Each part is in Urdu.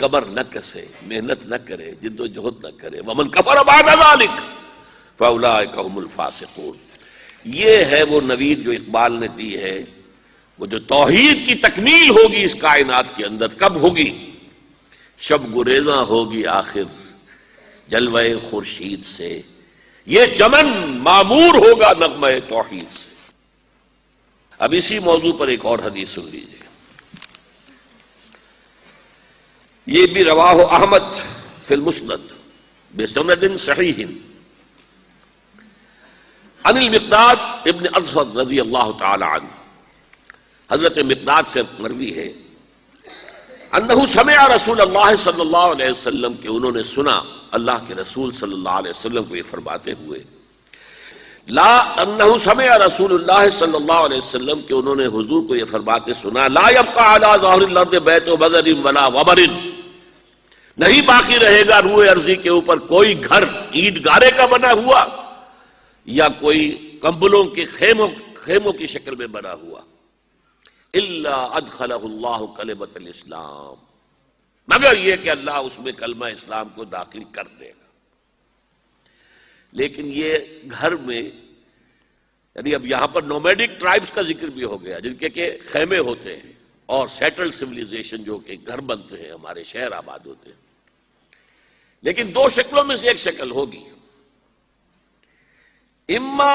کمر نہ کسے، محنت نہ کرے، جد و جہد نہ کرے، ومن کفر بعد ذلک فاولئک هم الفاسقون۔ یہ ہے وہ نوید جو اقبال نے دی ہے، وہ جو توحید کی تکمیل ہوگی اس کائنات کے اندر کب ہوگی؟ شب گریزاں ہوگی آخر جلوہ خورشید سے، یہ چمن معمور ہوگا نغمہ توحید سے۔ اب اسی موضوع پر ایک اور حدیث سن لیجیے، یہ بھی رواہ احمد فی المسند بسند صحیح عن المقداد ابن اسود رضی اللہ تعالی عنہ، حضرت مقداد سے مروی ہے انہ سمع رسول اللہ صلی اللہ علیہ وسلم کہ انہوں نے سنا اللہ کے رسول صلی اللہ علیہ وسلم کو یہ فرماتے ہوئے، لا انہ سمع رسول اللہ صلی اللہ علیہ وسلم کہ انہوں نے حضور کو یہ فرماتے سنا، لا یبقى علی ظاہر الارض بیت بدر ولا وبر، نہیں باقی رہے گا روئے ارضی کے اوپر کوئی گھر اینٹ گارے کا بنا ہوا یا کوئی کمبلوں کے خیموں کی شکل میں بنا ہوا، الا ادخلہ اللہ کلمۃ الاسلام، مگر یہ کہ اللہ اس میں کلمہ اسلام کو داخل کر دے گا۔ لیکن یہ گھر میں یعنی اب یہاں پر نومیڈک ٹرائبز کا ذکر بھی ہو گیا جن کے کہ خیمے ہوتے ہیں اور سیٹلڈ سویلائزیشن جو کہ گھر بنتے ہیں، ہمارے شہر آباد ہوتے ہیں، لیکن دو شکلوں میں سے ایک شکل ہوگی، اما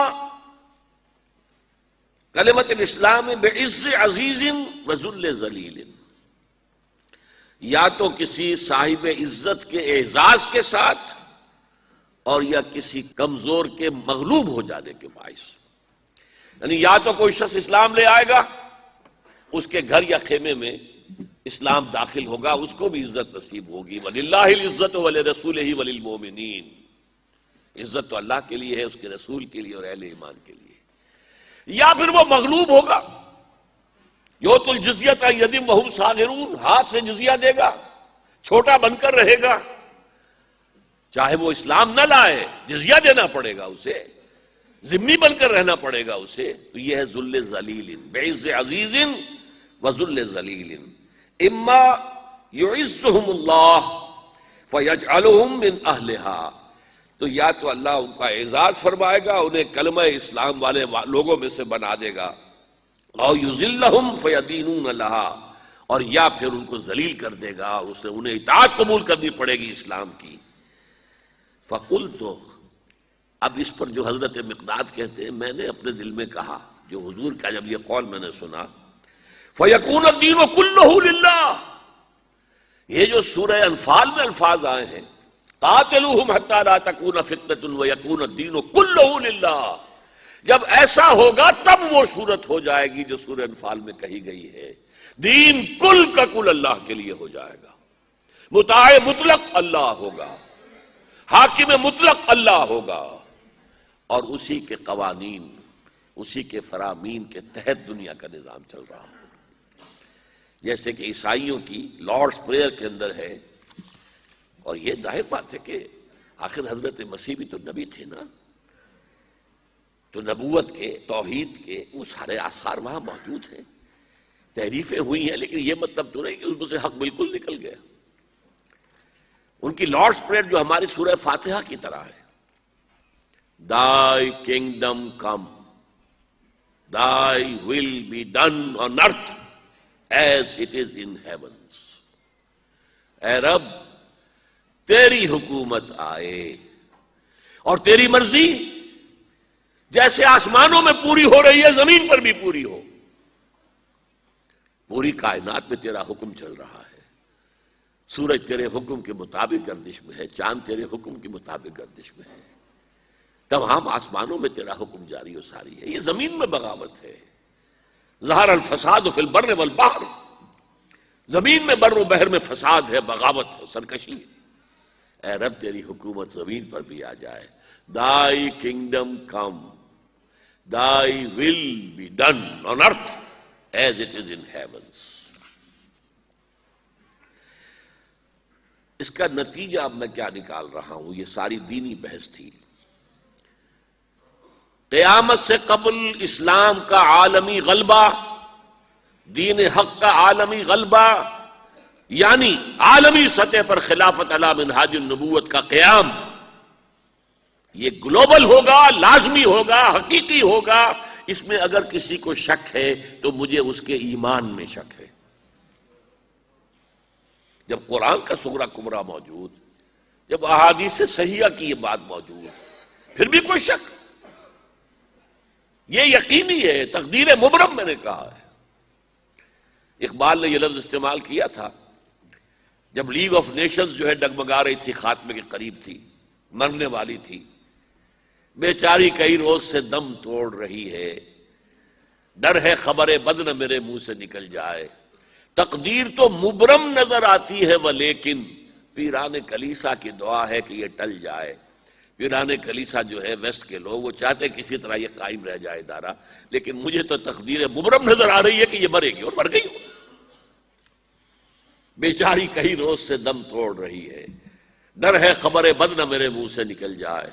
کلمۃ الاسلام بعز عزیز وذل ذلیل، یا تو کسی صاحب عزت کے اعزاز کے ساتھ اور یا کسی کمزور کے مغلوب ہو جانے کے باعث، یعنی یا تو کوئی شخص اسلام لے آئے گا، اس کے گھر یا خیمے میں اسلام داخل ہوگا، اس کو بھی عزت نصیب ہوگی، وَلِلَّهِ الْعِزَّةُ وَلِرَسُولِهِ وَلِلْمُؤْمِنِينَ، عزت تو اللہ کے لیے ہے، اس کے رسول کے لیے اور اہل ایمان کے لیے۔ یا پھر وہ مغلوب ہوگا، یؤتُوا الْجِزْیَةَ عَنْ یَدٍ وَهُمْ صَاغِرُونَ، ہاتھ سے جزیہ دے گا، چھوٹا بن کر رہے گا، چاہے وہ اسلام نہ لائے جزیہ دینا پڑے گا اسے، ذمہ بن کر رہنا پڑے گا اسے۔ تو یہ ہے ذل ذلیل، بعز عزیز وذل ذلیل، اما یعزهم اللہ فیجعلهم من اہلہا، تو یا تو اللہ ان کا اعزاز فرمائے گا، انہیں کلمہ اسلام والے لوگوں میں سے بنا دے گا، او یذلہم فیدینون لہا، اور یا پھر ان کو ذلیل کر دے گا، اسے انہیں اطاعت قبول کرنی پڑے گی اسلام کی۔ فقلت، اب اس پر جو حضرت مقداد کہتے ہیں، میں نے اپنے دل میں کہا، جو حضور کا جب یہ قول میں نے سنا، فَيَكُونَ الدِّينُ كُلُّهُ لِلَّهِ، یہ جو سورہ انفال میں الفاظ آئے ہیں، قَاتِلُوهُمْ حَتَّى لَا تَكُونَ فِتْنَةٌ وَيَكُونَ الدِّينُ كُلُّهُ لِلَّهِ، جب ایسا ہوگا تب وہ صورت ہو جائے گی جو سورہ انفال میں کہی گئی ہے، دین کل کا کل اللہ کے لیے ہو جائے گا، مطاع مطلق اللہ ہوگا، حاکم مطلق اللہ ہوگا، اور اسی کے قوانین، اسی کے فرامین کے تحت دنیا کا نظام چل رہا ہو۔ جیسے کہ عیسائیوں کی لارڈس پریئر کے اندر ہے، اور یہ ظاہر بات ہے کہ آخر حضرت مسیح بھی تو نبی تھے نا، تو نبوت کے، توحید کے وہ سارے آثار وہاں موجود ہیں، تحریفیں ہوئی ہیں، لیکن یہ مطلب تو نہیں کہ اس میں سے حق بالکل نکل گیا۔ ان کی لارڈس پریئر جو ہماری سورہ فاتحہ کی طرح ہے، Thy kingdom come, Thy will be done on earth as it is in heavens، اے رب تیری حکومت آئے اور تیری مرضی جیسے آسمانوں میں پوری ہو رہی ہے زمین پر بھی پوری ہو۔ پوری کائنات میں تیرا حکم چل رہا ہے، سورج تیرے حکم کے مطابق گردش میں ہے، چاند تیرے حکم کے مطابق گردش میں ہے، تمام آسمانوں میں تیرا حکم جاری و ساری ہے۔ یہ زمین میں بغاوت ہے، ظہر الفساد فی البر والبحر، زمین میں بر و بحر میں فساد ہے، بغاوت ہے، سرکشی ہے۔ اے رب تیری حکومت زمین پر بھی آ جائے، Thy kingdom come, Thy will be done on earth as it is in heavens۔ اس کا نتیجہ اب میں کیا نکال رہا ہوں، یہ ساری دینی بحث تھی۔ قیامت سے قبل اسلام کا عالمی غلبہ، دین حق کا عالمی غلبہ یعنی عالمی سطح پر خلافت علی منہاج النبوت کا قیام، یہ گلوبل ہوگا، لازمی ہوگا، حقیقی ہوگا۔ اس میں اگر کسی کو شک ہے تو مجھے اس کے ایمان میں شک ہے۔ جب قرآن کا سغرا کبرا موجود، جب احادیث صحیحہ کی یہ بات موجود، پھر بھی کوئی شک؟ یہ یقینی ہے، تقدیر مبرم میں نے کہا ہے۔ اقبال نے یہ لفظ استعمال کیا تھا جب لیگ آف نیشنز جو ہے ڈگمگا رہی تھی، خاتمے کے قریب تھی، مرنے والی تھی، بیچاری کئی روز سے دم توڑ رہی ہے، ڈر ہے خبر بد نہ میرے منہ سے نکل جائے، تقدیر تو مبرم نظر آتی ہے وہ لیکن پیران کلیسا کی دعا ہے کہ یہ ٹل جائے۔ پیران کلیسا جو ہے ویسٹ کے لوگ، وہ چاہتے کسی طرح یہ قائم رہ جائے ادارہ، لیکن مجھے تو تقدیر مبرم نظر آ رہی ہے کہ یہ مرے گی، اور مر گئی ہو۔ بیچاری کئی روز سے دم توڑ رہی ہے، ڈر ہے خبر بد نہ میرے منہ سے نکل جائے،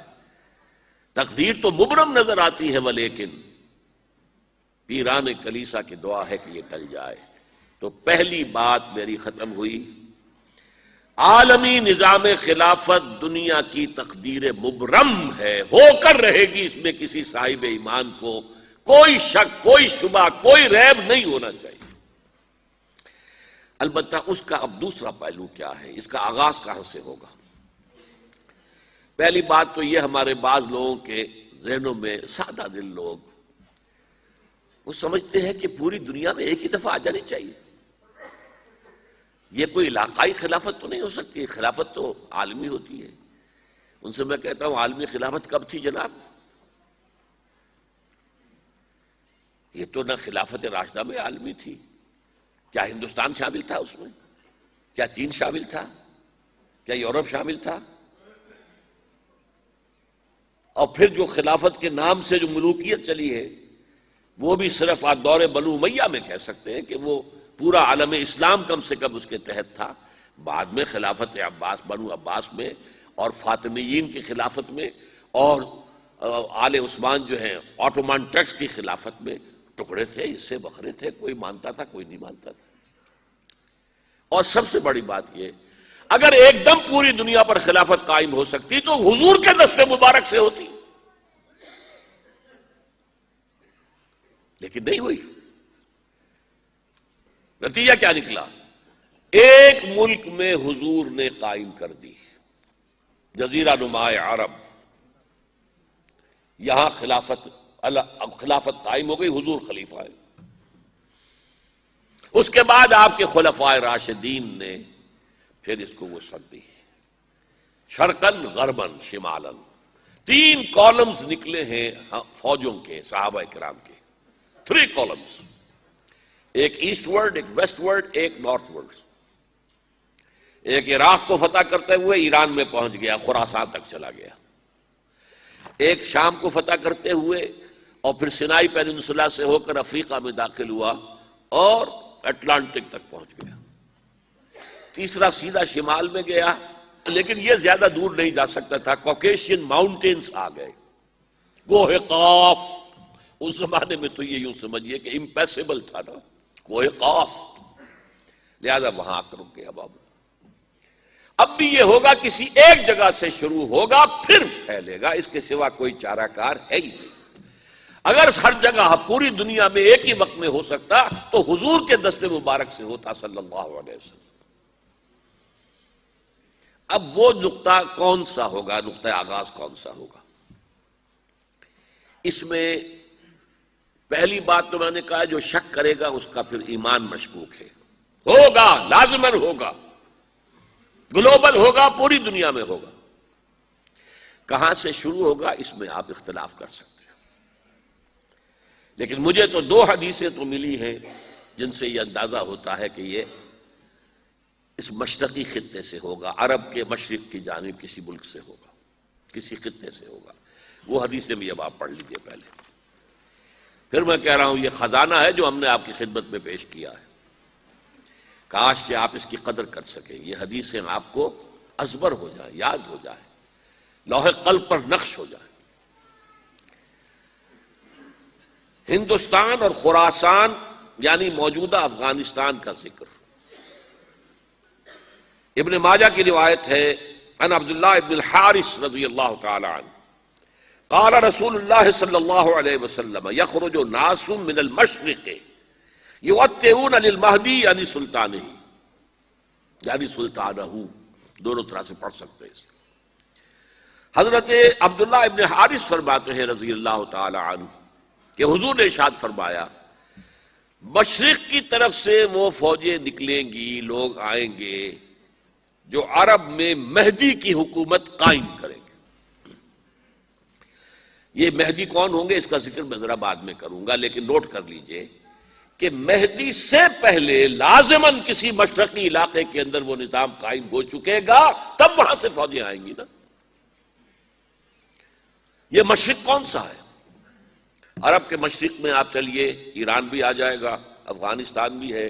تقدیر تو مبرم نظر آتی ہے وہ لیکن پیران کلیسا کی دعا ہے کہ یہ ٹل جائے۔ تو پہلی بات میری ختم ہوئی، عالمی نظام خلافت دنیا کی تقدیر مبرم ہے، ہو کر رہے گی، اس میں کسی صاحب ایمان کو کوئی شک، کوئی شبہ، کوئی ریب نہیں ہونا چاہیے۔ البتہ اس کا اب دوسرا پہلو کیا ہے، اس کا آغاز کہاں سے ہوگا؟ پہلی بات تو یہ، ہمارے بعض لوگوں کے ذہنوں میں، سادہ دل لوگ، وہ سمجھتے ہیں کہ پوری دنیا میں ایک ہی دفعہ آ جانی چاہیے۔ یہ کوئی علاقائی خلافت تو نہیں ہو سکتی، خلافت تو عالمی ہوتی ہے۔ ان سے میں کہتا ہوں، عالمی خلافت کب تھی جناب؟ یہ تو نہ خلافت راشدہ میں عالمی تھی، کیا ہندوستان شامل تھا اس میں؟ کیا چین شامل تھا؟ کیا یورپ شامل تھا؟ اور پھر جو خلافت کے نام سے جو ملوکیت چلی ہے، وہ بھی صرف دور بنو امیہ میں کہہ سکتے ہیں کہ وہ پورا عالم اسلام کم سے کم اس کے تحت تھا۔ بعد میں خلافت عباس، بنو عباس میں، اور فاطمیین کی خلافت میں، اور آل عثمان جو ہیں آٹومان ٹرکس کی خلافت میں ٹکڑے تھے، اس سے بکھرے تھے، کوئی مانتا تھا، کوئی نہیں مانتا تھا۔ اور سب سے بڑی بات یہ، اگر ایک دم پوری دنیا پر خلافت قائم ہو سکتی تو حضور کے دست مبارک سے ہوتی، لیکن نہیں ہوئی۔ نتیجہ کیا نکلا؟ ایک ملک میں حضور نے قائم کر دی، جزیرہ نما عرب، یہاں خلافت قائم ہو گئی، حضور خلیفہ ہے۔ اس کے بعد آپ کے خلفائے راشدین نے پھر اس کو وسعت دی، شرقاً غرباً شمالاً، 3 کالمز نکلے ہیں فوجوں کے، صحابہ کرام کے، 3 کالمز، ایک ایسٹ ورڈ، ایک ویسٹ ورڈ، ایک نارتھ ورڈ۔ ایک عراق کو فتح کرتے ہوئے ایران میں پہنچ گیا، خراسان تک چلا گیا۔ ایک شام کو فتح کرتے ہوئے اور پھر سینائی پیننسولا سے ہو کر افریقہ میں داخل ہوا اور اٹلانٹک تک پہنچ گیا۔ تیسرا سیدھا شمال میں گیا، لیکن یہ زیادہ دور نہیں جا سکتا تھا، کوکیشین ماؤنٹینز آ گئے، کوہ قاف۔ اس زمانے میں تو یہ یوں سمجھیے کہ امپیسیبل تھا نا، کوہ قاف، لہذا وہاں آ کر رک گیا بابا۔ اب بھی یہ ہوگا، کسی ایک جگہ سے شروع ہوگا پھر پھیلے گا، اس کے سوا کوئی چارہ کار ہے ہی نہیں۔ اگر ہر جگہ پوری دنیا میں ایک ہی وقت میں ہو سکتا تو حضور کے دست مبارک سے ہوتا صلی اللہ علیہ وسلم۔ اب وہ نقطہ کون سا ہوگا، نقطہ آغاز کون سا ہوگا؟ اس میں پہلی بات تو میں نے کہا، جو شک کرے گا اس کا پھر ایمان مشکوک ہے۔ ہوگا، لازماً ہوگا، گلوبل ہوگا، پوری دنیا میں ہوگا۔ کہاں سے شروع ہوگا اس میں آپ اختلاف کر سکتے ہیں، لیکن مجھے تو 2 حدیثیں تو ملی ہیں جن سے یہ اندازہ ہوتا ہے کہ یہ اس مشرقی خطے سے ہوگا، عرب کے مشرق کی جانب کسی ملک سے ہوگا، کسی خطے سے ہوگا۔ وہ حدیثیں بھی اب آپ پڑھ لیجئے پہلے، پھر میں کہہ رہا ہوں یہ خزانہ ہے جو ہم نے آپ کی خدمت میں پیش کیا ہے، کاش کہ آپ اس کی قدر کر سکیں، یہ حدیثیں آپ کو ازبر ہو جائیں، یاد ہو جائیں، لوح قلب پر نقش ہو جائیں۔ ہندوستان اور خراسان یعنی موجودہ افغانستان کا ذکر، ابن ماجہ کی روایت ہے ان عبداللہ ابن الحارث رضی اللہ تعالی عنہ قال رسول اللہ صلی اللہ علیہ وسلم یخرج ناس من المشرق یؤتئون للمہدی یعنی سلطانہ، یعنی سلطانہ، دونوں طرح سے پڑھ سکتے ہیں۔ حضرت عبداللہ ابن حارث فرماتے ہیں رضی اللہ تعالی عنہ کہ حضور نے ارشاد فرمایا مشرق کی طرف سے وہ فوجیں نکلیں گی، لوگ آئیں گے جو عرب میں مہدی کی حکومت قائم کریں گے۔ یہ مہدی کون ہوں گے اس کا ذکر میں ذرا بعد میں کروں گا، لیکن نوٹ کر لیجئے کہ مہدی سے پہلے لازماً کسی مشرقی علاقے کے اندر وہ نظام قائم ہو چکے گا، تب وہاں سے فوجیں آئیں گی نا۔ یہ مشرق کون سا ہے؟ عرب کے مشرق میں آپ چلیے ایران بھی آ جائے گا، افغانستان بھی ہے،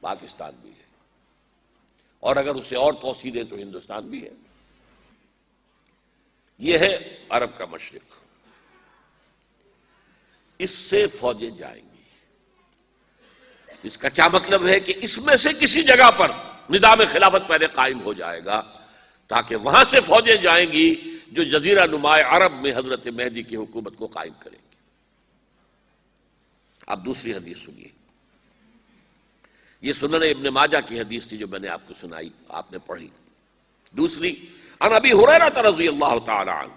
پاکستان بھی ہے، اور اگر اسے اور توسیع دیں تو ہندوستان بھی ہے۔ یہ ہے عرب کا مشرق، اس سے فوجیں جائیں گی۔ اس کا کیا مطلب ہے کہ اس میں سے کسی جگہ پر نظام خلافت پہلے قائم ہو جائے گا تاکہ وہاں سے فوجیں جائیں گی جو جزیرہ نما عرب میں حضرت مہدی کی حکومت کو قائم کریں گی۔ اب دوسری حدیث سنیے، یہ سنن ابن ماجہ کی حدیث تھی جو میں نے آپ کو سنائی، آپ نے پڑھی۔ دوسری عن ابی ہریرہ رضی اللہ تعالی عنہ،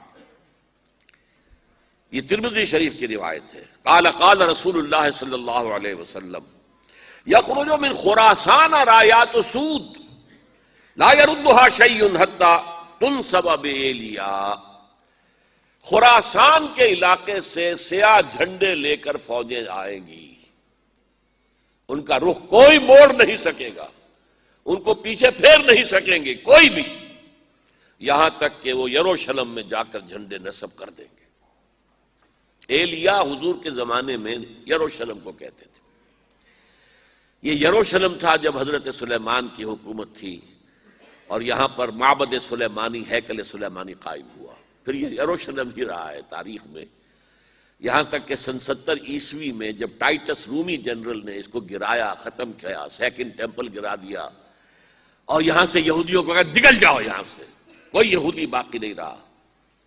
یہ ترمذی شریف کی روایت ہے، قال قال رسول اللہ صلی اللہ علیہ وسلم یخرج من خراسان رایات سود لا يردها شیء حتی تنصب بایلیا، خراسان کے علاقے سے سیاہ جھنڈے لے کر فوجیں آئیں گی، ان کا رخ کوئی موڑ نہیں سکے گا، ان کو پیچھے پھیر نہیں سکیں گے کوئی بھی، یہاں تک کہ وہ یروشلم میں جا کر جھنڈے نصب کر دیں گے۔ ایلیا حضور کے زمانے میں یروشلم کو کہتے تھے۔ یہ یروشلم تھا جب حضرت سلیمان کی حکومت تھی اور یہاں پر معبد سلیمانی، ہیکل سلیمانی قائم ہوا، پھر یہ یروشلم ہی رہا ہے تاریخ میں، یہاں تک کہ سن 70 عیسوی میں جب ٹائٹس رومی جنرل نے اس کو گرایا، ختم کیا، سیکنڈ ٹیمپل گرا دیا اور یہاں سے یہودیوں کو کہا نکل جاؤ، یہاں سے کوئی یہودی باقی نہیں رہا،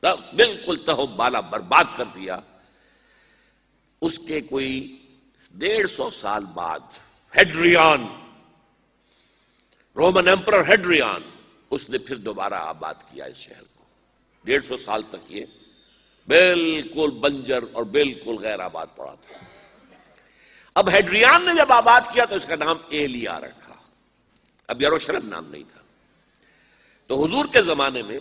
تب بالکل تہم بالا برباد کر دیا۔ اس کے کوئی 150 سال بعد ہیڈریان، رومن ایمپرر ہیڈریان، اس نے پھر دوبارہ آباد کیا اس شہر کو۔ 150 سال تک یہ بالکل بنجر اور بالکل غیر آباد پڑا تھا۔ اب ہیڈریان نے جب آباد کیا تو اس کا نام ایلیا رکھا، اب یروشلم نام نہیں تھا، تو حضور کے زمانے میں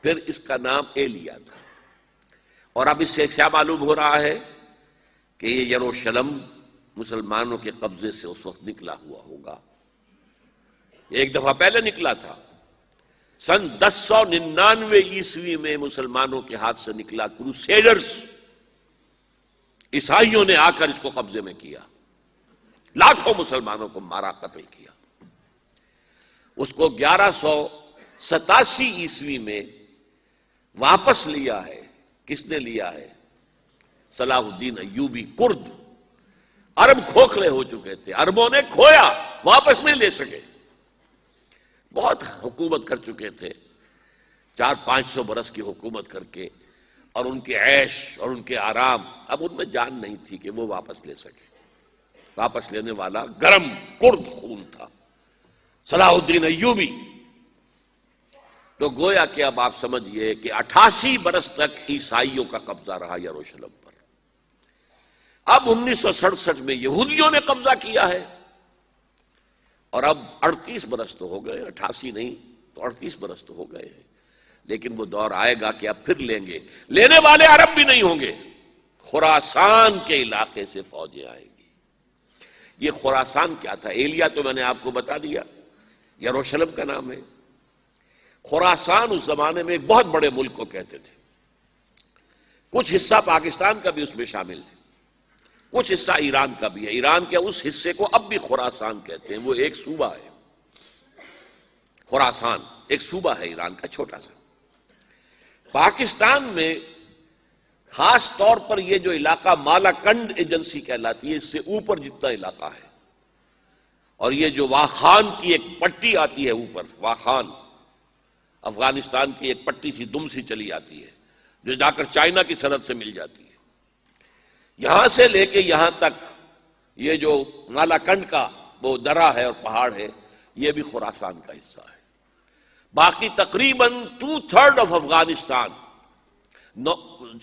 پھر اس کا نام ایلیا تھا۔ اور اب اس سے کیا معلوم ہو رہا ہے کہ یہ یروشلم مسلمانوں کے قبضے سے اس وقت نکلا ہوا ہوگا، ایک دفعہ پہلے نکلا تھا، سن 1099 عیسوی میں مسلمانوں کے ہاتھ سے نکلا، کروسیڈرز، عیسائیوں نے آ کر اس کو قبضے میں کیا، لاکھوں مسلمانوں کو مارا، قتل کیا۔ اس کو 1187 عیسوی میں واپس لیا ہے۔ کس نے لیا ہے؟ صلاح الدین ایوبی، کرد۔ عرب کھوکھلے ہو چکے تھے، عربوں نے کھویا، واپس نہیں لے سکے، بہت حکومت کر چکے تھے، 400-500 برس کی حکومت کر کے، اور ان کے عیش اور ان کے آرام، اب ان میں جان نہیں تھی کہ وہ واپس لے سکے۔ واپس لینے والا گرم کرد خون تھا، صلاح الدین ایوبی۔ تو گویا کہ اب آپ سمجھئے کہ 88 برس تک عیسائیوں کا قبضہ رہا یروشلم پر۔ اب 1967 میں یہودیوں نے قبضہ کیا ہے، اور اب 38 برس تو ہو گئے، 88 نہیں تو 38 برس تو ہو گئے ہیں، لیکن وہ دور آئے گا کہ اب پھر لیں گے، لینے والے عرب بھی نہیں ہوں گے، خراسان کے علاقے سے فوجیں آئیں گی۔ یہ خراسان کیا تھا؟ ایلیا تو میں نے آپ کو بتا دیا، یروشلم کا نام ہے۔ خراسان اس زمانے میں ایک بہت بڑے ملک کو کہتے تھے، کچھ حصہ پاکستان کا بھی اس میں شامل ہے، کچھ حصہ ایران کا بھی ہے، ایران کے اس حصے کو اب بھی خراسان کہتے ہیں، وہ ایک صوبہ ہے، خراسان ایک صوبہ ہے ایران کا چھوٹا سا۔ پاکستان میں خاص طور پر یہ جو علاقہ مالاکنڈ ایجنسی کہلاتی ہے، اس سے اوپر جتنا علاقہ ہے اور یہ جو واخان کی ایک پٹی آتی ہے اوپر، واخان افغانستان کی ایک پٹی سی دم سی چلی آتی ہے جو جا کر چائنا کی سرحد سے مل جاتی ہے، یہاں سے لے کے یہاں تک یہ جو مالاکنڈ کا وہ درہ ہے اور پہاڑ ہے، یہ بھی خراسان کا حصہ ہے۔ باقی تقریباً 2/3 آف افغانستان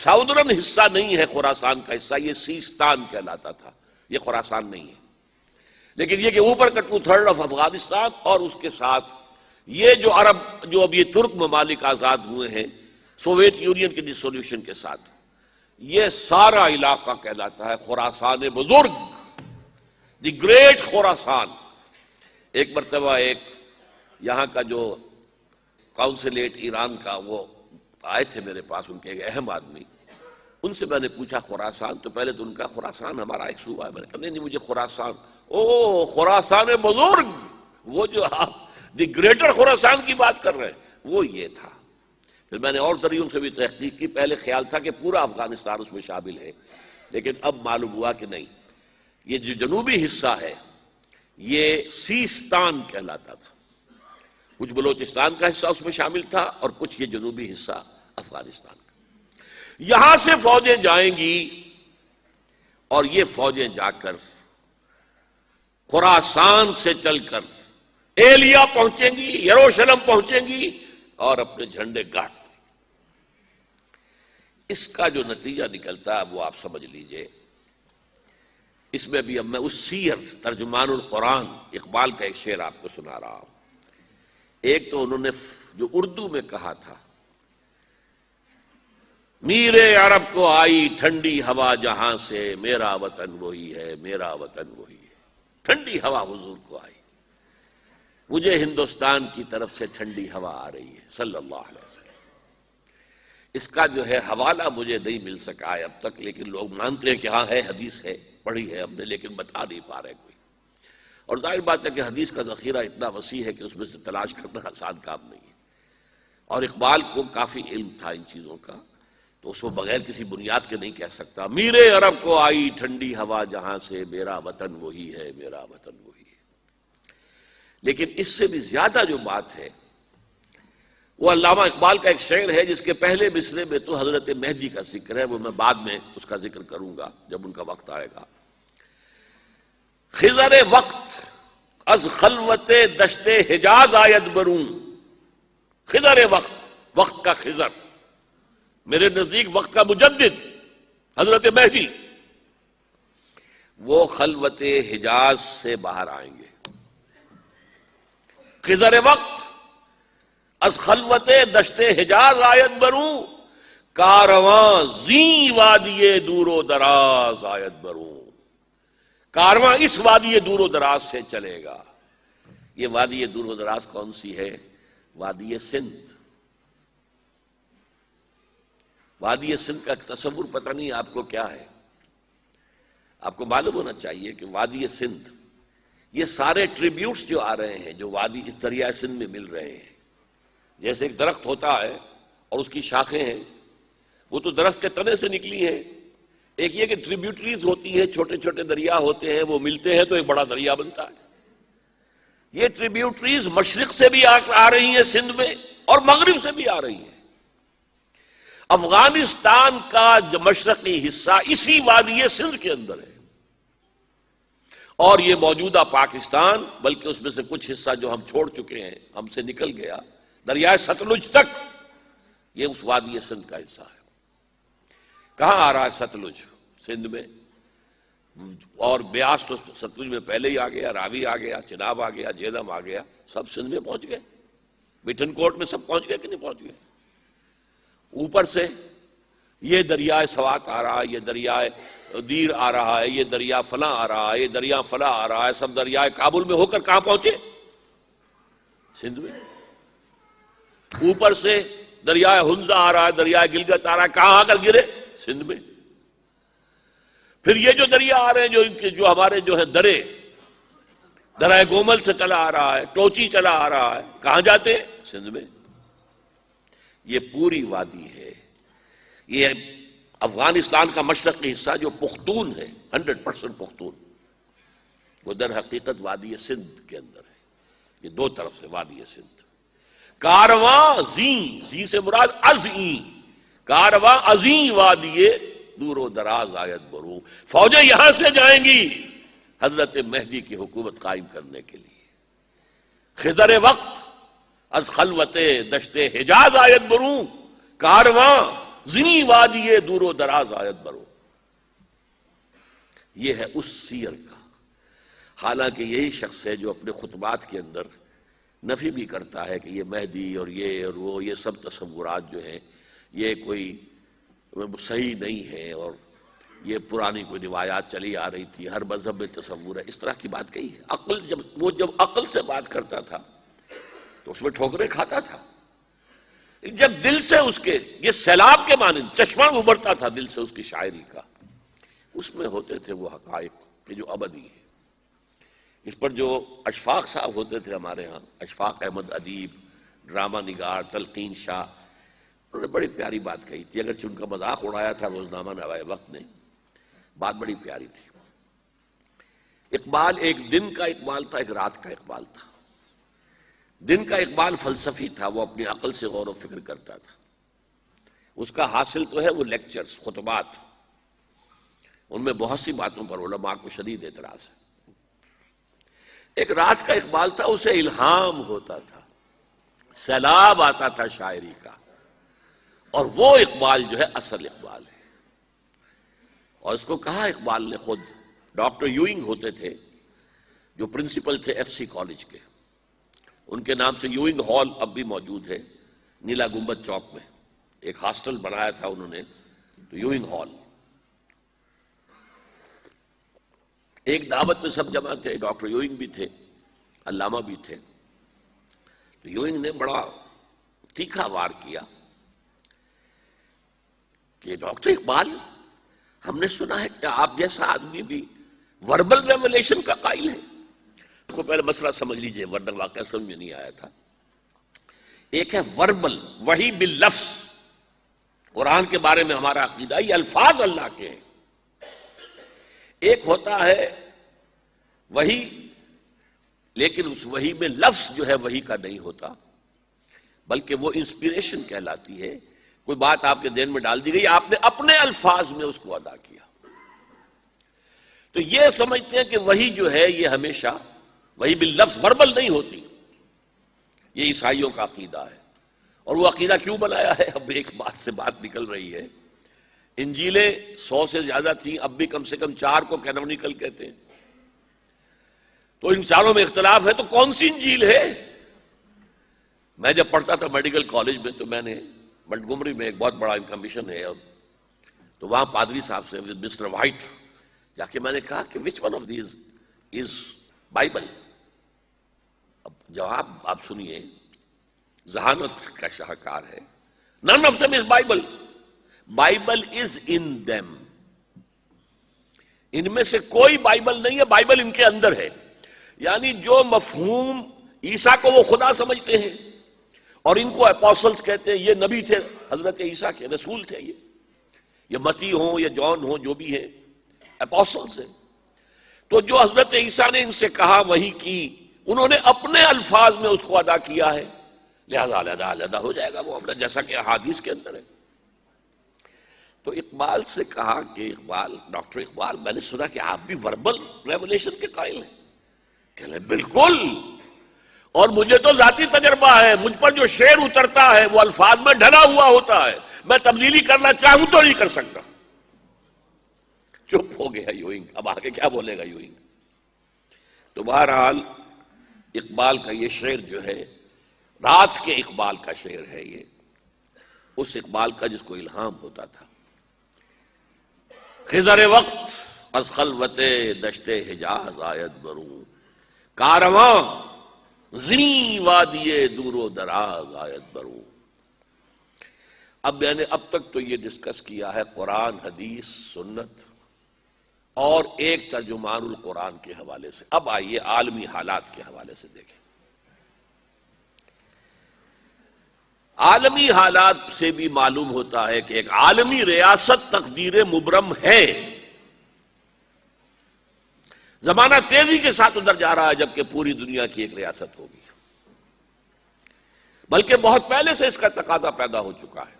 ساؤدرن حصہ نہیں ہے خراسان کا حصہ، یہ سیستان کہلاتا تھا، یہ خراسان نہیں ہے۔ لیکن یہ کہ اوپر کا 2/3 آف افغانستان اور اس کے ساتھ یہ جو عرب جو اب یہ ترک ممالک آزاد ہوئے ہیں سوویت یونین کے ڈسولوشن کے ساتھ، یہ سارا علاقہ کہلاتا ہے خراسان بزرگ، دی گریٹ خراسان۔ ایک مرتبہ ایک یہاں کا جو کونسلیٹ ایران کا وہ آئے تھے میرے پاس، ان کے ایک اہم آدمی، ان سے میں نے پوچھا خراسان، تو پہلے تو ان کا خراسان ہمارا ایک صوبہ ہے، میں نے کہا نہیں مجھے خراسان، او خراسان بزرگ، وہ جو آپ دی گریٹر خراسان کی بات کر رہے ہیں وہ یہ تھا۔ پھر میں نے اور ذریعوں سے بھی تحقیق کی، پہلے خیال تھا کہ پورا افغانستان اس میں شامل ہے، لیکن اب معلوم ہوا کہ نہیں، یہ جو جنوبی حصہ ہے یہ سیستان کہلاتا تھا، کچھ بلوچستان کا حصہ اس میں شامل تھا اور کچھ یہ جنوبی حصہ افغانستان کا۔ یہاں سے فوجیں جائیں گی اور یہ فوجیں جا کر خراسان سے چل کر ایلیا پہنچیں گی، یروشلم پہنچیں گی اور اپنے جھنڈے گاڑ دیں۔ اس کا جو نتیجہ نکلتا ہے وہ آپ سمجھ لیجئے۔ اس میں بھی اب میں اس سیر ترجمان القرآن اقبال کا ایک شعر آپ کو سنا رہا ہوں۔ ایک تو انہوں نے جو اردو میں کہا تھا، میرے عرب کو آئی ٹھنڈی ہوا جہاں سے، میرا وطن وہی ہے، میرا وطن وہی ہے۔ ٹھنڈی ہوا حضور کو آئی، مجھے ہندوستان کی طرف سے ٹھنڈی ہوا آ رہی ہے صلی اللہ علیہ وسلم۔ اس کا جو ہے حوالہ مجھے نہیں مل سکا ہے اب تک، لیکن لوگ مانتے ہیں کہ ہاں ہے، حدیث ہے، پڑھی ہے ہم نے، لیکن بتا نہیں پا رہے کوئی۔ اور ظاہر بات ہے کہ حدیث کا ذخیرہ اتنا وسیع ہے کہ اس میں سے تلاش کرنا آسان کام نہیں ہے، اور اقبال کو کافی علم تھا ان چیزوں کا، تو اس کو بغیر کسی بنیاد کے نہیں کہہ سکتا۔ میرے عرب کو آئی ٹھنڈی ہوا جہاں سے، میرا وطن وہی ہے، میرا وطن وہی ہے۔ لیکن اس سے بھی زیادہ جو بات ہے وہ علامہ اقبال کا ایک شعر ہے جس کے پہلے مصرے میں تو حضرت مہدی کا ذکر ہے، وہ میں بعد میں اس کا ذکر کروں گا جب ان کا وقت آئے گا۔ خضر وقت از خلوت دشت حجاز آید بروں، خضر وقت، وقت کا خضر، میرے نزدیک وقت کا مجدد حضرت مہدی، وہ خلوت حجاز سے باہر آئیں گے۔ خضر وقت از خلوت دشت حجاز آید بروں، کارواں زیں وادی دور و دراز آید بروں، کارواں اس وادی دور و دراز سے چلے گا۔ یہ وادی دور و دراز کون سی ہے؟ وادی سندھ۔ وادی سندھ کا تصور پتہ نہیں آپ کو کیا ہے۔ آپ کو معلوم ہونا چاہیے کہ وادی سندھ، یہ سارے ٹریبیوٹس جو آ رہے ہیں جو وادی اس دریائے سندھ میں مل رہے ہیں، جیسے ایک درخت ہوتا ہے اور اس کی شاخیں ہیں، وہ تو درخت کے تنے سے نکلی ہیں۔ ایک یہ کہ ٹریبیوٹریز ہوتی ہیں، چھوٹے چھوٹے دریا ہوتے ہیں، وہ ملتے ہیں تو ایک بڑا دریا بنتا ہے۔ یہ ٹریبیوٹریز مشرق سے بھی آ رہی ہیں سندھ میں اور مغرب سے بھی آ رہی ہیں۔ افغانستان کا جو مشرقی حصہ اسی وادی سندھ کے اندر ہے، اور یہ موجودہ پاکستان، بلکہ اس میں سے کچھ حصہ جو ہم چھوڑ چکے ہیں، ہم سے نکل گیا دریائے ستلج تک، یہ اس وادی سندھ کا حصہ ہے۔ کہاں آ رہا ہے ستلج؟ سندھ میں، اور بیاس تو ستلج میں پہلے ہی آ گیا، راوی آ گیا، چناب آ گیا، جہلم آ گیا، سب سندھ میں پہنچ گئے، مٹن کوٹ میں سب پہنچ گئے کہ نہیں پہنچ گئے؟ اوپر سے یہ دریائے سوات آ رہا ہے، یہ دریائے دیر آ رہا ہے، یہ دریا فلاں آ رہا ہے، یہ دریا فلاں آ رہا ہے، سب دریائے کابل میں ہو کر کہاں پہنچے؟ سندھ میں۔ اوپر سے دریائے ہنزا آ رہا ہے، دریائے گلگت آ رہا ہے، کہاں آ کر گرے؟ سندھ میں۔ پھر یہ جو دریا آ رہے ہیں جو ہمارے جو ہے درائے گومل سے چلا آ رہا ہے، ٹوچی چلا آ رہا ہے، کہاں جاتے؟ سندھ میں۔ یہ پوری وادی ہے، یہ افغانستان کا مشرقی حصہ جو پختون ہے، 100% پختون، وہ در حقیقت وادی سندھ کے اندر ہے، یہ دو طرف سے وادی سندھ۔ کارواں زی سے مراد ازیں، کارواں ازیں وادی دور و دراز آیت برو، فوجیں یہاں سے جائیں گی حضرت مہدی کی حکومت قائم کرنے کے لیے۔ خضر وقت از خلوت دشت حجاز آیت برو، کارواں زنی وادی دور و دراز آیت برو۔ یہ ہے اس سیر کا، حالانکہ یہی شخص ہے جو اپنے خطبات کے اندر نفی بھی کرتا ہے کہ یہ مہدی اور وہ یہ سب تصورات جو ہیں یہ کوئی صحیح نہیں ہے، اور یہ پرانی کوئی روایات چلی آ رہی تھی، ہر مذہب میں تصور ہے، اس طرح کی بات کہی ہے۔ جب عقل سے بات کرتا تھا تو اس میں ٹھوکریں کھاتا تھا، جب دل سے اس کے یہ سیلاب کے مانند چشمہ ابھرتا تھا دل سے اس کی شاعری کا، اس میں ہوتے تھے وہ حقائق کہ جو ابدی ہے۔ اس پر جو اشفاق صاحب ہوتے تھے ہمارے ہاں، اشفاق احمد ادیب، ڈرامہ نگار، تلقین شاہ، انہوں نے بڑی پیاری بات کہی تھی، اگرچہ ان کا مذاق اڑایا تھا روزنامہ نوائے وقت نے، بات بڑی پیاری تھی۔ اقبال ایک دن کا اقبال تھا، ایک رات کا اقبال تھا۔ دن کا اقبال فلسفی تھا، وہ اپنی عقل سے غور و فکر کرتا تھا، اس کا حاصل تو ہے وہ لیکچرز، خطبات، ان میں بہت سی باتوں پر علماء کو شدید اعتراض ہے۔ ایک رات کا اقبال تھا، اسے الہام ہوتا تھا، سیلاب آتا تھا شاعری کا، اور وہ اقبال جو ہے اصل اقبال ہے۔ اور اس کو کہا اقبال نے خود، ڈاکٹر یوئنگ ہوتے تھے جو پرنسپل تھے ایف سی کالج کے، ان کے نام سے یوئنگ ہال اب بھی موجود ہے نیلا گنبد چوک میں، ایک ہاسٹل بنایا تھا انہوں نے، تو یوئنگ ہال۔ ایک دعوت میں سب جمع تھے، ڈاکٹر یوئنگ بھی تھے، علامہ بھی تھے، تو یوئنگ نے بڑا تیکھا وار کیا کہ ڈاکٹر اقبال، ہم نے سنا ہے کہ آپ جیسا آدمی بھی وربل ریولیشن کا قائل ہے۔ کو پہلے مسئلہ سمجھ لیجئے ورنہ واقعہ سمجھ میں نہیں آیا تھا۔ ایک ہے وربل، وحی باللفظ، قرآن کے بارے میں ہمارا عقیدہ یہ الفاظ اللہ کے ہیں۔ ایک ہوتا ہے وحی، لیکن اس وحی میں لفظ جو ہے وحی کا نہیں ہوتا، بلکہ وہ انسپیریشن کہلاتی ہے، کوئی بات آپ کے ذہن میں ڈال دی گئی، آپ نے اپنے الفاظ میں اس کو ادا کیا۔ تو یہ سمجھتے ہیں کہ وحی جو ہے یہ ہمیشہ وحی باللفظ وربل نہیں ہوتی، یہ عیسائیوں کا عقیدہ ہے۔ اور وہ عقیدہ کیوں بنایا ہے؟ اب ایک بات سے بات نکل رہی ہے، انجیلیں 100 سے زیادہ تھیں، اب بھی کم سے کم 4 کو کینونیکل کہتے ہیں، تو ان چاروں میں اختلاف ہے، تو کون سی انجیل ہے؟ میں جب پڑھتا تھا میڈیکل کالج میں تو میں نے منٹگومری میں ایک بہت بڑا ان کا مشن ہے، تو وہاں پادری صاحب سے مسٹر وائٹ جا کے میں نے کہا کہ which one of these is Bible? اب جواب آپ سنیے، ذہانت کا شاہکار ہے، none of them is Bible. Bible is in them. ان میں سے کوئی بائبل نہیں ہے، بائبل ان کے اندر ہے۔ یعنی جو مفہوم عیسیٰ کو وہ خدا سمجھتے ہیں اور ان کو اپوسلز کہتے ہیں، یہ نبی تھے حضرت عیسیٰ کے، رسول تھے، یہ متی ہوں یا جون ہوں جو بھی ہیں، اپوسلز ہیں۔ تو جو حضرت عیسیٰ نے ان سے کہا وہی کی، انہوں نے اپنے الفاظ میں اس کو ادا کیا ہے، لہذا علیحدہ علیحدہ ہو جائے گا وہ اپنا، جیسا کہ احادیث کے اندر ہے۔ تو اقبال سے کہا کہ اقبال، ڈاکٹر اقبال، میں نے سنا کہ آپ بھی وربل ریولیشن کے قائل ہیں۔ کہ بالکل، اور مجھے تو ذاتی تجربہ ہے، مجھ پر جو شعر اترتا ہے وہ الفاظ میں ڈھلا ہوا ہوتا ہے، میں تبدیلی کرنا چاہوں تو نہیں کر سکتا۔ چپ ہو گیا یوئنگ، اب آگے کیا بولے گا یوئنگ؟ تو بہرحال اقبال کا یہ شعر جو ہے رات کے اقبال کا شعر ہے، یہ اس اقبال کا جس کو الہام ہوتا تھا۔ خضر وقت از خلوت دشت حجاز آید بروں، کارواں زنی وادی دور و دراز آید بروں۔ اب میں نے اب تک تو یہ ڈسکس کیا ہے قرآن، حدیث، سنت اور ایک ترجمان القرآن کے حوالے سے۔ اب آئیے عالمی حالات کے حوالے سے دیکھیں۔ عالمی حالات سے بھی معلوم ہوتا ہے کہ ایک عالمی ریاست تقدیر مبرم ہے، زمانہ تیزی کے ساتھ ادھر جا رہا ہے جبکہ پوری دنیا کی ایک ریاست ہوگی، بلکہ بہت پہلے سے اس کا تقاضا پیدا ہو چکا ہے۔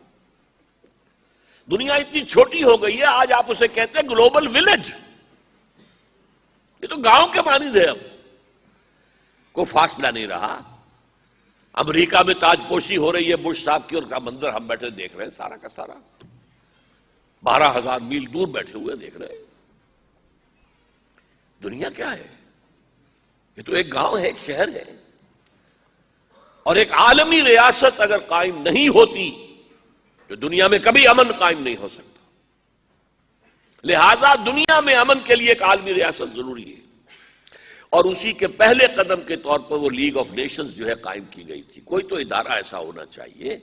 دنیا اتنی چھوٹی ہو گئی ہے، آج آپ اسے کہتے ہیں گلوبل ولیج، یہ تو گاؤں کے مانند ہے، اب کوئی فاصلہ نہیں رہا۔ امریکہ میں تاج پوشی ہو رہی ہے بش صاحب کی، اور کا منظر ہم بیٹھے دیکھ رہے ہیں، سارا کا سارا 12,000 میل دور بیٹھے ہوئے دیکھ رہے ہیں۔ دنیا کیا ہے؟ یہ تو ایک گاؤں ہے، ایک شہر ہے، اور ایک عالمی ریاست اگر قائم نہیں ہوتی تو دنیا میں کبھی امن قائم نہیں ہو سکتا۔ لہذا دنیا میں امن کے لیے ایک عالمی ریاست ضروری ہے، اور اسی کے پہلے قدم کے طور پر وہ لیگ آف نیشنز جو ہے قائم کی گئی تھی۔ کوئی تو ادارہ ایسا ہونا چاہیے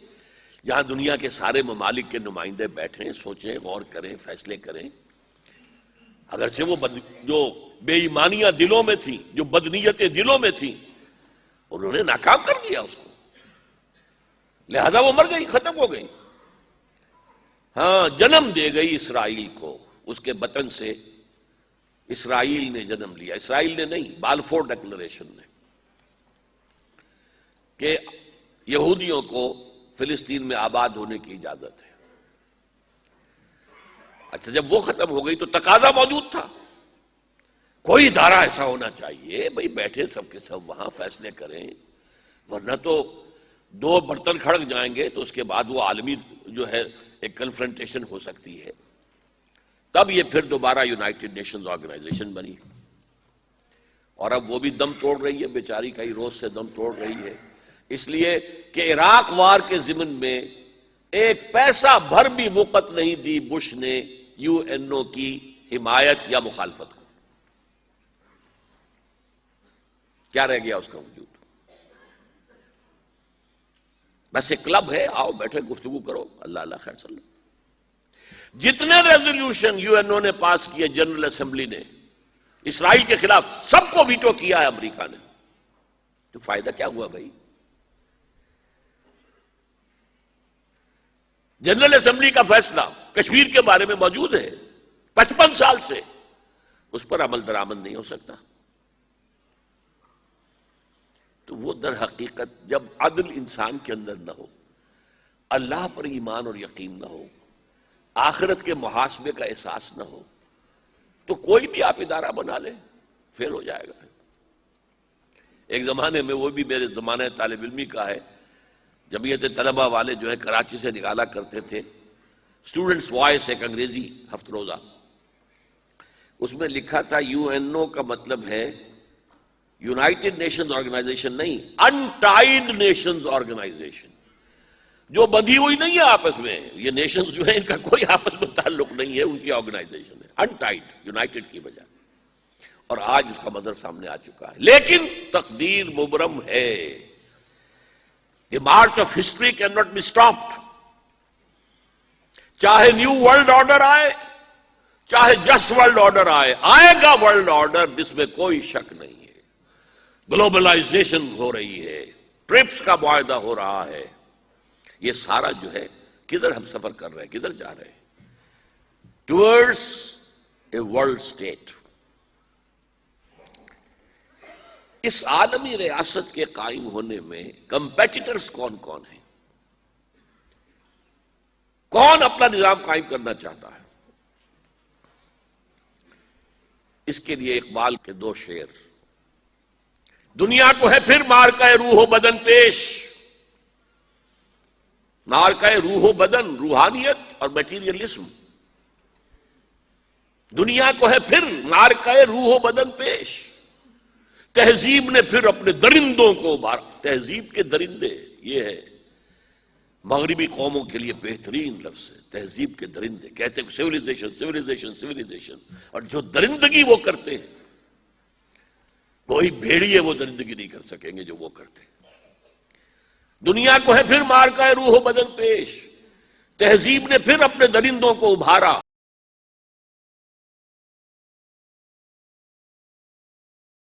جہاں دنیا کے سارے ممالک کے نمائندے بیٹھیں، سوچیں، غور کریں، فیصلے کریں۔ اگرچہ وہ جو بے ایمانیاں دلوں میں تھیں، جو بدنیتیں دلوں میں تھیں، انہوں نے ناکام کر دیا اس کو، لہذا وہ مر گئی، ختم ہو گئی۔ ہاں، جنم دے گئی اسرائیل کو، اس کے وطن سے اسرائیل نے جنم لیا، اسرائیل نے نہیں، بالفور ڈکلریشن نے، کہ یہودیوں کو فلسطین میں آباد ہونے کی اجازت ہے۔ اچھا، جب وہ ختم ہو گئی تو تقاضا موجود تھا، کوئی ادارہ ایسا ہونا چاہیے، بھئی بیٹھے سب کے سب وہاں فیصلے کریں، ورنہ تو دو برتن کھڑک جائیں گے تو اس کے بعد وہ عالمی جو ہے ایک کنفرنٹیشن ہو سکتی ہے۔ تب یہ پھر دوبارہ یونائٹڈ نیشنز آرگنائزیشن بنی، اور اب وہ بھی دم توڑ رہی ہے، بیچاری کئی روز سے دم توڑ رہی ہے، اس لیے کہ عراق وار کے ضمن میں ایک پیسہ بھر بھی وقت نہیں دی بش نے یو این او کی حمایت یا مخالفت کو۔ کیا رہ گیا اس کا وجود؟ بس ایک کلب ہے، آؤ بیٹھے گفتگو کرو، اللہ اللہ خیر صلی اللہ۔ جتنے ریزولوشن یو این او نے پاس کیے جنرل اسمبلی نے اسرائیل کے خلاف، سب کو ویٹو کیا ہے امریکہ نے، تو فائدہ کیا ہوا بھائی؟ جنرل اسمبلی کا فیصلہ کشمیر کے بارے میں موجود ہے، 55 سال سے اس پر عمل درآمد نہیں ہو سکتا۔ تو وہ در حقیقت جب عدل انسان کے اندر نہ ہو، اللہ پر ایمان اور یقین نہ ہو، آخرت کے محاسبے کا احساس نہ ہو، تو کوئی بھی آپ ادارہ بنا لیں فیل ہو جائے گا۔ ایک زمانے میں، وہ بھی میرے زمانے طالب علمی کا ہے، جمعیت طلبہ والے جو ہے کراچی سے نکالا کرتے تھے اسٹوڈنٹس وائس، ایک انگریزی ہفت روزہ، اس میں لکھا تھا یو این او کا مطلب ہے یونائٹڈ نیشنز آرگنائزیشن نہیں، انٹائڈ نیشنز آرگنائزیشن، جو بندھی ہوئی نہیں ہے آپس میں، یہ نیشنز جو ہیں ان کا کوئی آپس میں تعلق نہیں ہے، ان کی آرگنائزیشن ہے، انٹائڈ، یونائٹڈ کی بجائے۔ اور آج اس کا منظر سامنے آ چکا ہے، لیکن تقدیر مبرم ہے، the march of history cannot be stopped۔ چاہے نیو ورلڈ آرڈر آئے، چاہے جسٹ ورلڈ آرڈر آئے گا ورلڈ آرڈر، جس میں کوئی شک نہیں ہے۔ گلوبلائزیشن ہو رہی ہے، ٹرپس کا معاہدہ ہو رہا ہے، یہ سارا جو ہے کدھر ہم سفر کر رہے ہیں، کدھر جا رہے ہیں؟ Towards a world state. اس عالمی ریاست کے قائم ہونے میں کمپیٹیٹرز کون کون ہیں؟ کون اپنا نظام قائم کرنا چاہتا ہے؟ اس کے لیے اقبال کے دو شعر، دنیا کو ہے پھر مارکہ روح و بدن پیش، مارکہ روح و بدن، روحانیت اور میٹیریلزم، دنیا کو ہے پھر مارکہ روح و بدن پیش، تہذیب نے پھر اپنے درندوں کو ابھارا۔ تہذیب کے درندے، یہ ہے مغربی قوموں کے لیے بہترین لفظ ہے، تہذیب کے درندے، کہتے ہیں سیویلائزیشن سیویلائزیشن سیویلائزیشن، اور جو درندگی وہ کرتے ہیں کوئی بھیڑیے وہ درندگی نہیں کر سکیں گے جو وہ کرتے ہیں۔ دنیا کو ہے پھر مارکہ روح و بدن پیش، تہذیب نے پھر اپنے درندوں کو ابھارا،